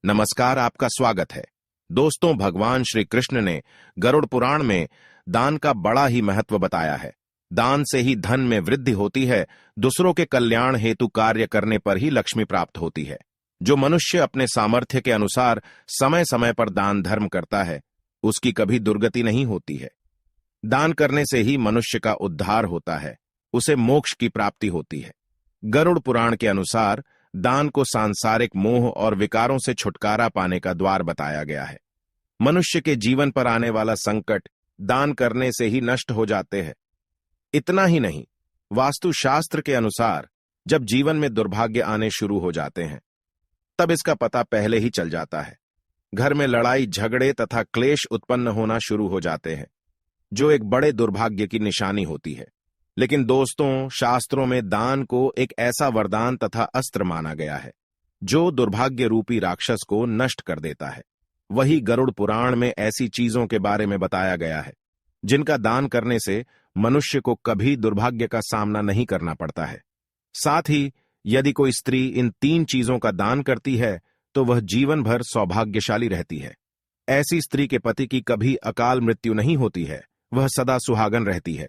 नमस्कार, आपका स्वागत है। दोस्तों, भगवान श्री कृष्ण ने गरुड़ पुराण में दान का बड़ा ही महत्व बताया है। दान से ही धन में वृद्धि होती है। दूसरों के कल्याण हेतु कार्य करने पर ही लक्ष्मी प्राप्त होती है। जो मनुष्य अपने सामर्थ्य के अनुसार समय समय पर दान धर्म करता है, उसकी कभी दुर्गति नहीं होती है। दान करने से ही मनुष्य का उद्धार होता है, उसे मोक्ष की प्राप्ति होती है। गरुड़ पुराण के अनुसार दान को सांसारिक मोह और विकारों से छुटकारा पाने का द्वार बताया गया है। मनुष्य के जीवन पर आने वाला संकट दान करने से ही नष्ट हो जाते हैं। इतना ही नहीं, वास्तुशास्त्र के अनुसार जब जीवन में दुर्भाग्य आने शुरू हो जाते हैं, तब इसका पता पहले ही चल जाता है। घर में लड़ाई झगड़े तथा क्लेश उत्पन्न होना शुरू हो जाते हैं, जो एक बड़े दुर्भाग्य की निशानी होती है। लेकिन दोस्तों, शास्त्रों में दान को एक ऐसा वरदान तथा अस्त्र माना गया है जो दुर्भाग्य रूपी राक्षस को नष्ट कर देता है। वही गरुड़ पुराण में ऐसी चीजों के बारे में बताया गया है जिनका दान करने से मनुष्य को कभी दुर्भाग्य का सामना नहीं करना पड़ता है। साथ ही यदि कोई स्त्री इन 3 चीजों का दान करती है तो वह जीवन भर सौभाग्यशाली रहती है। ऐसी स्त्री के पति की कभी अकाल मृत्यु नहीं होती है, वह सदा सुहागन रहती है।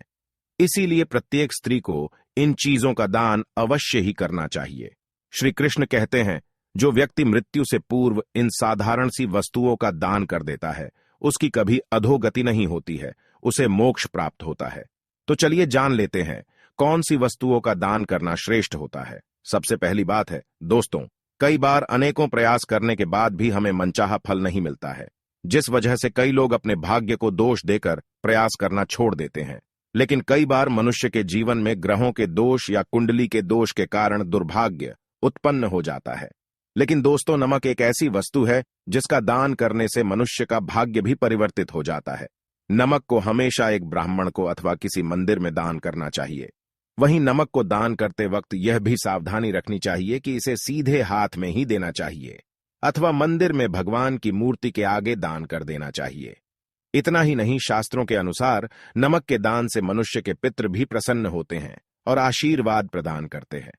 इसीलिए प्रत्येक स्त्री को इन चीजों का दान अवश्य ही करना चाहिए। श्री कृष्ण कहते हैं, जो व्यक्ति मृत्यु से पूर्व इन साधारण सी वस्तुओं का दान कर देता है, उसकी कभी अधोगति नहीं होती है, उसे मोक्ष प्राप्त होता है। तो चलिए जान लेते हैं कौन सी वस्तुओं का दान करना श्रेष्ठ होता है। सबसे पहली बात है दोस्तों, कई बार अनेकों प्रयास करने के बाद भी हमें मनचाहा फल नहीं मिलता है, जिस वजह से कई लोग अपने भाग्य को दोष देकर प्रयास करना छोड़ देते हैं। लेकिन कई बार मनुष्य के जीवन में ग्रहों के दोष या कुंडली के दोष के कारण दुर्भाग्य उत्पन्न हो जाता है। लेकिन दोस्तों, नमक एक ऐसी वस्तु है जिसका दान करने से मनुष्य का भाग्य भी परिवर्तित हो जाता है। नमक को हमेशा एक ब्राह्मण को अथवा किसी मंदिर में दान करना चाहिए। वहीं नमक को दान करते वक्त यह भी सावधानी रखनी चाहिए कि इसे सीधे हाथ में ही देना चाहिए अथवा मंदिर में भगवान की मूर्ति के आगे दान कर देना चाहिए। इतना ही नहीं, शास्त्रों के अनुसार नमक के दान से मनुष्य के पितृ भी प्रसन्न होते हैं और आशीर्वाद प्रदान करते हैं।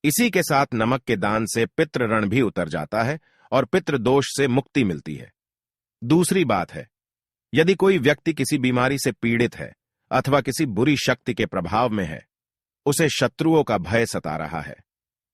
इसी के साथ नमक के दान से पितृ ऋण भी उतर जाता है और पितृ दोष से मुक्ति मिलती है। दूसरी बात है, यदि कोई व्यक्ति किसी बीमारी से पीड़ित है अथवा किसी बुरी शक्ति के प्रभाव में है, उसे शत्रुओं का भय सता रहा है,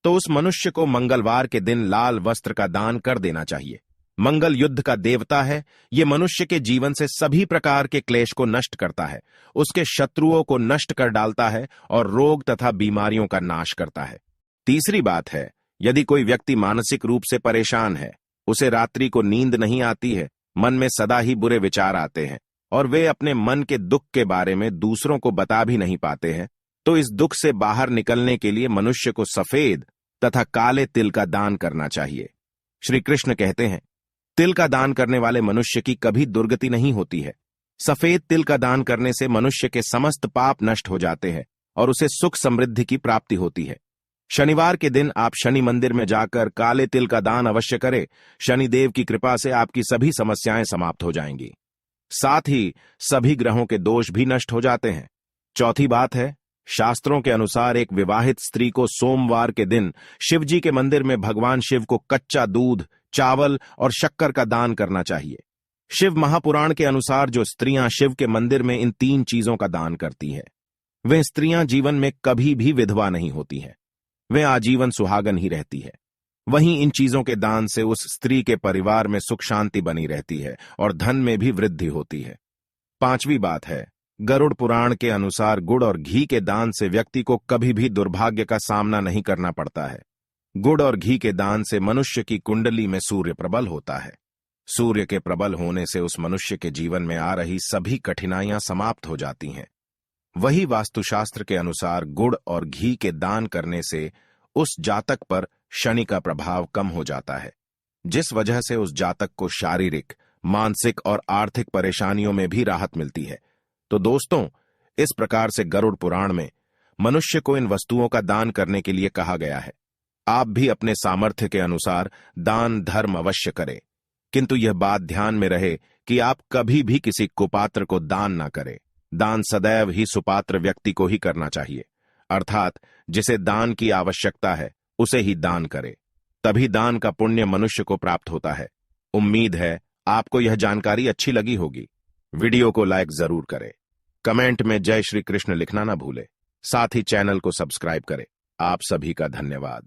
तो उस मनुष्य को मंगलवार के दिन लाल वस्त्र का दान कर देना चाहिए। मंगल युद्ध का देवता है। ये मनुष्य के जीवन से सभी प्रकार के क्लेश को नष्ट करता है, उसके शत्रुओं को नष्ट कर डालता है और रोग तथा बीमारियों का नाश करता है। तीसरी बात है, यदि कोई व्यक्ति मानसिक रूप से परेशान है, उसे रात्रि को नींद नहीं आती है, मन में सदा ही बुरे विचार आते हैं और वे अपने मन के दुख के बारे में दूसरों को बता भी नहीं पाते हैं, तो इस दुख से बाहर निकलने के लिए मनुष्य को सफेद तथा काले तिल का दान करना चाहिए। श्री कृष्ण कहते हैं, तिल का दान करने वाले मनुष्य की कभी दुर्गति नहीं होती है। सफेद तिल का दान करने से मनुष्य के समस्त पाप नष्ट हो जाते हैं और उसे सुख समृद्धि की प्राप्ति होती है। शनिवार के दिन आप शनि मंदिर में जाकर काले तिल का दान अवश्य करें। शनिदेव की कृपा से आपकी सभी समस्याएं समाप्त हो जाएंगी। साथ ही सभी ग्रहों के दोष भी नष्ट हो जाते हैं। चौथी बात है, शास्त्रों के अनुसार एक विवाहित स्त्री को सोमवार के दिन शिवजी के मंदिर में भगवान शिव को कच्चा दूध, चावल और शक्कर का दान करना चाहिए। शिव महापुराण के अनुसार जो स्त्रियां शिव के मंदिर में इन 3 चीजों का दान करती हैं, वे स्त्रियां जीवन में कभी भी विधवा नहीं होती हैं, वे आजीवन सुहागन ही रहती है। वहीं इन चीजों के दान से उस स्त्री के परिवार में सुख शांति बनी रहती है और धन में भी वृद्धि होती है। 5वीं बात है, गरुड़ पुराण के अनुसार गुड़ और घी के दान से व्यक्ति को कभी भी दुर्भाग्य का सामना नहीं करना पड़ता है। गुड़ और घी के दान से मनुष्य की कुंडली में सूर्य प्रबल होता है। सूर्य के प्रबल होने से उस मनुष्य के जीवन में आ रही सभी कठिनाइयां समाप्त हो जाती हैं। वही वास्तुशास्त्र के अनुसार गुड़ और घी के दान करने से उस जातक पर शनि का प्रभाव कम हो जाता है, जिस वजह से उस जातक को शारीरिक, मानसिक और आर्थिक परेशानियों में भी राहत मिलती है। तो दोस्तों, इस प्रकार से गरुड़ पुराण में मनुष्य को इन वस्तुओं का दान करने के लिए कहा गया है। आप भी अपने सामर्थ्य के अनुसार दान धर्म अवश्य करें, किंतु यह बात ध्यान में रहे कि आप कभी भी किसी कुपात्र को दान ना करें। दान सदैव ही सुपात्र व्यक्ति को ही करना चाहिए, अर्थात जिसे दान की आवश्यकता है उसे ही दान करें। तभी दान का पुण्य मनुष्य को प्राप्त होता है। उम्मीद है आपको यह जानकारी अच्छी लगी होगी। वीडियो को लाइक जरूर करें, कमेंट में जय श्री कृष्ण लिखना ना भूले, साथ ही चैनल को सब्सक्राइब करें। आप सभी का धन्यवाद।